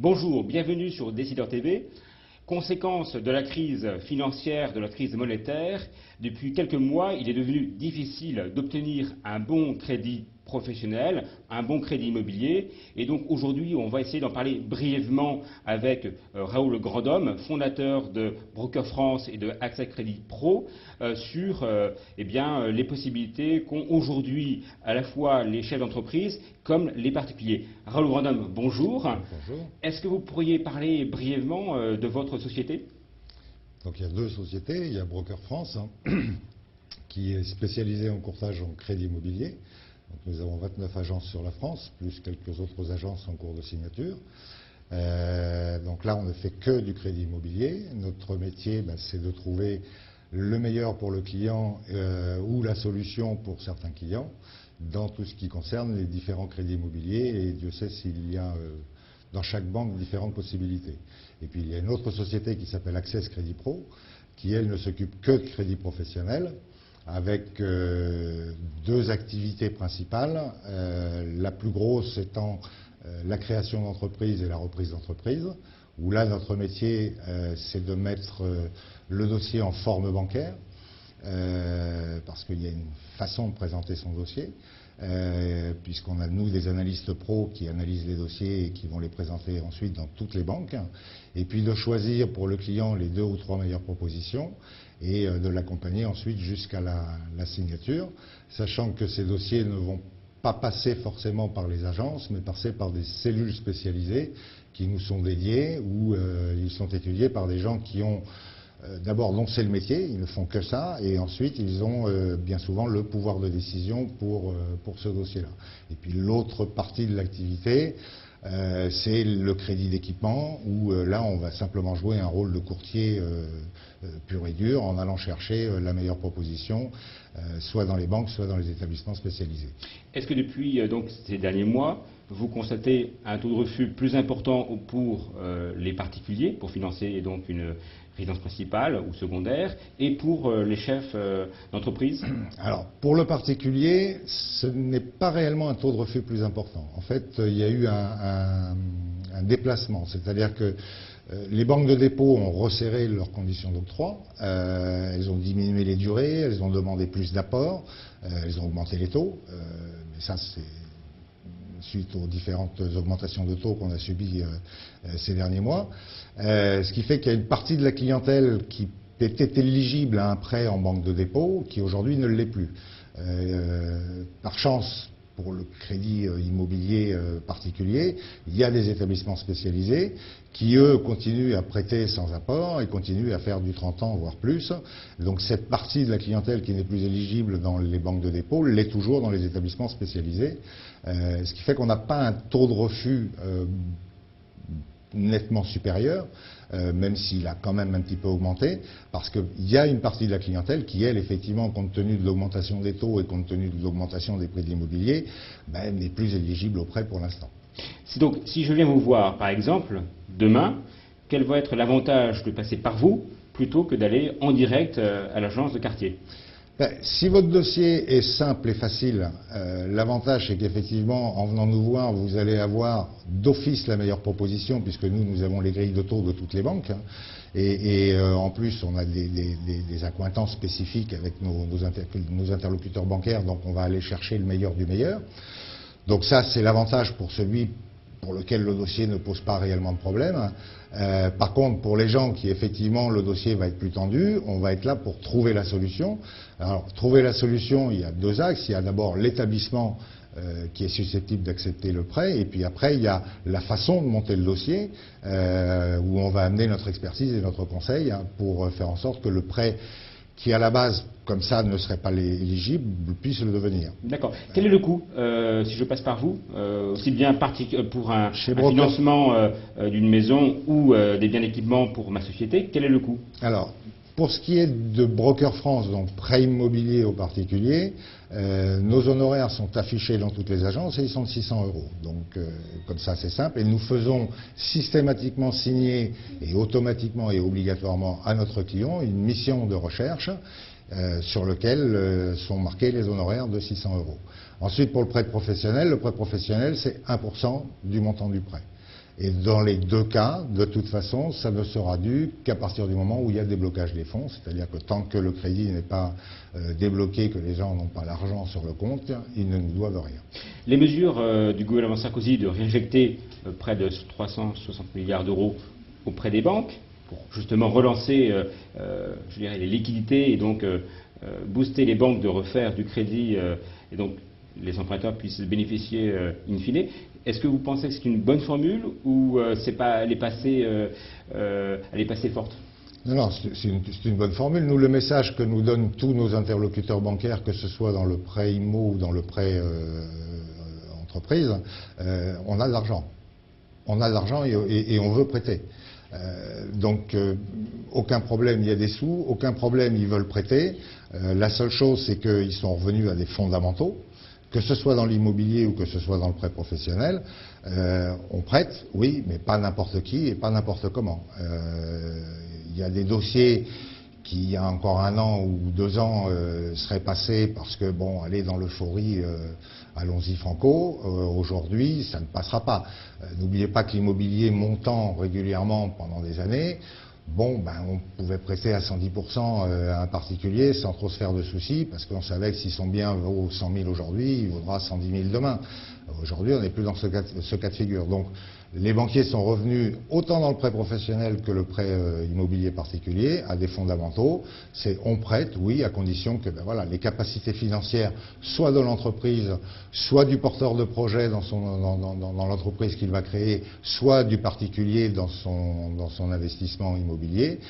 Bonjour, bienvenue sur Décideur TV. Conséquence de la crise financière, de la crise monétaire, depuis quelques mois, il est devenu difficile d'obtenir un bon crédit professionnel, un bon crédit immobilier. Et donc aujourd'hui, on va essayer d'en parler brièvement avec Raoul Grandhomme, fondateur de Broker France et de Access Crédit Pro, sur les possibilités qu'ont aujourd'hui à la fois les chefs d'entreprise comme les particuliers. Raoul Grandhomme, bonjour. Bonjour. Est-ce que vous pourriez parler brièvement de votre société ? Donc il y a deux sociétés. Il y a Broker France qui est spécialisée en courtage en crédit immobilier. Donc nous avons 29 agences sur la France, plus quelques autres agences en cours de signature. Donc là, on ne fait que du crédit immobilier. Notre métier, c'est de trouver le meilleur pour le client ou la solution pour certains clients dans tout ce qui concerne les différents crédits immobiliers. Et Dieu sait s'il y a dans chaque banque différentes possibilités. Et puis il y a une autre société qui s'appelle Access Crédit Pro, qui elle ne s'occupe que de crédit professionnel, avec deux activités principales, la plus grosse étant la création d'entreprise et la reprise d'entreprise, où là notre métier c'est de mettre le dossier en forme bancaire, parce qu'il y a une façon de présenter son dossier, puisqu'on a nous des analystes pros qui analysent les dossiers et qui vont les présenter ensuite dans toutes les banques, et puis de choisir pour le client les 2 ou 3 meilleures propositions et de l'accompagner ensuite jusqu'à la signature, sachant que ces dossiers ne vont pas passer forcément par les agences, mais passer par des cellules spécialisées qui nous sont dédiées, où ils sont étudiés par des gens qui ont d'abord dont c'est le métier, ils ne font que ça, et ensuite ils ont bien souvent le pouvoir de décision pour ce dossier-là. Et puis l'autre partie de l'activité, c'est le crédit d'équipement, où là on va simplement jouer un rôle de courtier pur et dur en allant chercher la meilleure proposition, soit dans les banques, soit dans les établissements spécialisés. Est-ce que depuis donc ces derniers mois, vous constatez un taux de refus plus important pour les particuliers, pour financer donc une résidence principale ou secondaire, et pour les chefs d'entreprise? Alors, pour le particulier, ce n'est pas réellement un taux de refus plus important. En fait, il y a eu un déplacement, c'est-à-dire que les banques de dépôt ont resserré leurs conditions d'octroi, elles ont diminué les durées, elles ont demandé plus d'apports, elles ont augmenté les taux, mais ça c'est suite aux différentes augmentations de taux qu'on a subies ces derniers mois. Ce qui fait qu'il y a une partie de la clientèle qui était éligible à un prêt en banque de dépôt qui aujourd'hui ne l'est plus. Par chance, pour le crédit immobilier particulier, il y a des établissements spécialisés qui, eux, continuent à prêter sans apport et continuent à faire du 30 ans, voire plus. Donc cette partie de la clientèle qui n'est plus éligible dans les banques de dépôt l'est toujours dans les établissements spécialisés. Ce qui fait qu'on n'a pas un taux de refus nettement supérieur, même s'il a quand même un petit peu augmenté, parce qu'il y a une partie de la clientèle qui, elle, effectivement, compte tenu de l'augmentation des taux et compte tenu de l'augmentation des prix de l'immobilier, n'est plus éligible au prêt pour l'instant. Donc, si je viens vous voir, par exemple, demain, quel va être l'avantage de passer par vous plutôt que d'aller en direct à l'agence de quartier? Si votre dossier est simple et facile, l'avantage c'est qu'effectivement, en venant nous voir, vous allez avoir d'office la meilleure proposition, puisque nous avons les grilles de taux de toutes les banques. En plus, on a des accointances spécifiques avec nos interlocuteurs bancaires, donc on va aller chercher le meilleur du meilleur. Donc ça, c'est l'avantage pour celui pour lequel le dossier ne pose pas réellement de problème. Par contre, pour les gens qui, effectivement, le dossier va être plus tendu, on va être là pour trouver la solution. Alors, trouver la solution, il y a deux axes. Il y a d'abord l'établissement qui est susceptible d'accepter le prêt, et puis après, il y a la façon de monter le dossier, où on va amener notre expertise et notre conseil pour faire en sorte que le prêt qui à la base, comme ça, ne serait pas éligible, puisse le devenir. D'accord. Quel est le coût, si je passe par vous, aussi bien pour un financement d'une maison ou des biens d'équipement pour ma société, quel est le coût? Alors, pour ce qui est de Broker France, donc prêt immobilier aux particuliers, nos honoraires sont affichés dans toutes les agences et ils sont de 600 €. Donc, comme ça, c'est simple. Et nous faisons systématiquement signer et automatiquement et obligatoirement à notre client une mission de recherche sur lequel sont marqués les honoraires de 600 €. Ensuite, pour le prêt professionnel, c'est 1% du montant du prêt. Et dans les deux cas, de toute façon, ça ne sera dû qu'à partir du moment où il y a déblocage des fonds, c'est-à-dire que tant que le crédit n'est pas débloqué, que les gens n'ont pas l'argent sur le compte, ils ne nous doivent rien. Les mesures du gouvernement Sarkozy de réinjecter près de 360 milliards d'euros auprès des banques, pour justement relancer je dirais, les liquidités et donc booster les banques de refaire du crédit et donc les emprunteurs puissent bénéficier in fine. Est-ce que vous pensez que c'est une bonne formule ou elle est passée forte? Non, c'est une bonne formule. Nous, le message que nous donnent tous nos interlocuteurs bancaires, que ce soit dans le prêt IMO ou dans le prêt entreprise, on a de l'argent. On a de l'argent et on veut prêter. Donc, aucun problème, il y a des sous, aucun problème, ils veulent prêter. La seule chose, c'est qu'ils sont revenus à des fondamentaux. Que ce soit dans l'immobilier ou que ce soit dans le prêt professionnel, on prête, oui, mais pas n'importe qui et pas n'importe comment. Il y a des dossiers qui, il y a encore 1 an ou 2 ans, seraient passés parce que, bon, allez dans l'euphorie, allons-y franco. Aujourd'hui, ça ne passera pas. N'oubliez pas que l'immobilier montant régulièrement pendant des années, bon, ben, on pouvait prêter à 110% à un particulier sans trop se faire de soucis, parce qu'on savait que si son bien vaut 100 000 aujourd'hui, il vaudra 110 000 demain. Aujourd'hui, on n'est plus dans ce cas de figure. Donc, les banquiers sont revenus, autant dans le prêt professionnel que le prêt immobilier particulier, à des fondamentaux. C'est on prête, oui, à condition que ben voilà, les capacités financières, soit de l'entreprise, soit du porteur de projet dans l'entreprise qu'il va créer, soit du particulier dans son investissement immobilier,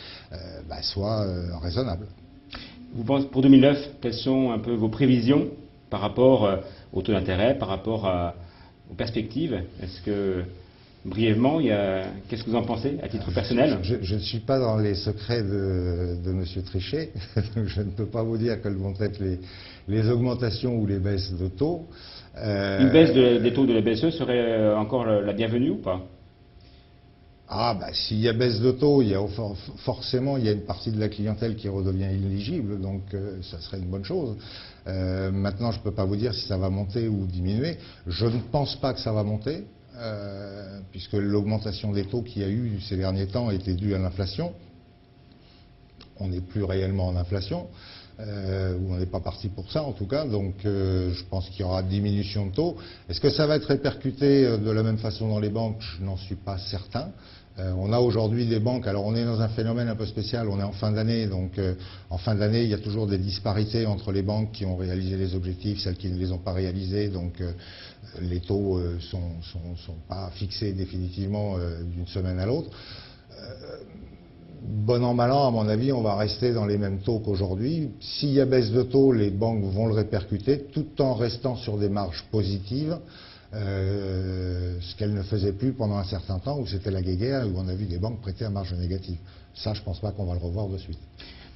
soient raisonnables. Vous pensez, pour 2009, quelles sont un peu vos prévisions par rapport au taux d'intérêt, par rapport aux perspectives? Est-ce que brièvement, qu'est-ce que vous en pensez à titre personnel? Je ne suis pas dans les secrets de M. Trichet, donc je ne peux pas vous dire quelles vont être les augmentations ou les baisses de taux. Une baisse des taux de la BCE serait encore la bienvenue ou pas? S'il y a baisse de taux, forcément il y a une partie de la clientèle qui redevient éligible, donc ça serait une bonne chose. Maintenant, je ne peux pas vous dire si ça va monter ou diminuer. Je ne pense pas que ça va monter. Puisque l'augmentation des taux qu'il y a eu ces derniers temps était due à l'inflation. On n'est plus réellement en inflation, ou on n'est pas parti pour ça en tout cas, donc je pense qu'il y aura diminution de taux. Est-ce que ça va être répercuté de la même façon dans les banques? Je n'en suis pas certain. On a aujourd'hui des banques, alors on est dans un phénomène un peu spécial, on est en fin d'année, donc en fin d'année il y a toujours des disparités entre les banques qui ont réalisé les objectifs, celles qui ne les ont pas réalisés, donc les taux sont pas fixés définitivement d'une semaine à l'autre. Bon an, mal an, à mon avis, on va rester dans les mêmes taux qu'aujourd'hui. S'il y a baisse de taux, les banques vont le répercuter, tout en restant sur des marges positives. Ce qu'elles ne faisaient plus pendant un certain temps où c'était la guéguerre, où on a vu des banques prêter à marge négative. Ça, je ne pense pas qu'on va le revoir de suite.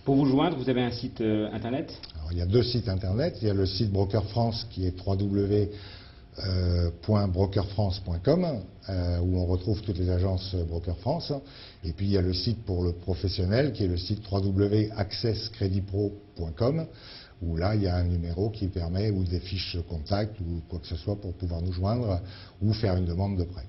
Pour vous joindre, vous avez un site internet? Alors, il y a 2 sites internet. Il y a le site Broker France qui est www.brokerfrance.com où on retrouve toutes les agences Broker France. Et puis il y a le site pour le professionnel qui est le site www.accesscreditpro.com où là il y a un numéro qui permet, ou des fiches de contact ou quoi que ce soit pour pouvoir nous joindre ou faire une demande de prêt.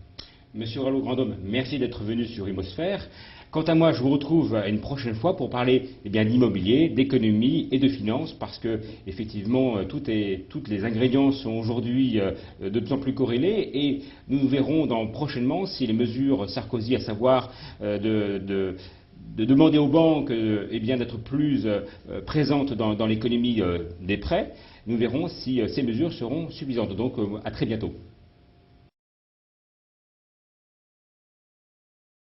Monsieur Rallo-Grandhomme, merci d'être venu sur Imosphère. Quant à moi, je vous retrouve une prochaine fois pour parler d'immobilier, d'économie et de finances, parce que effectivement, toutes les ingrédients sont aujourd'hui de plus en plus corrélés, et nous verrons prochainement si les mesures Sarkozy, à savoir de demander aux banques d'être plus présentes dans l'économie des prêts, nous verrons si ces mesures seront suffisantes. Donc à très bientôt.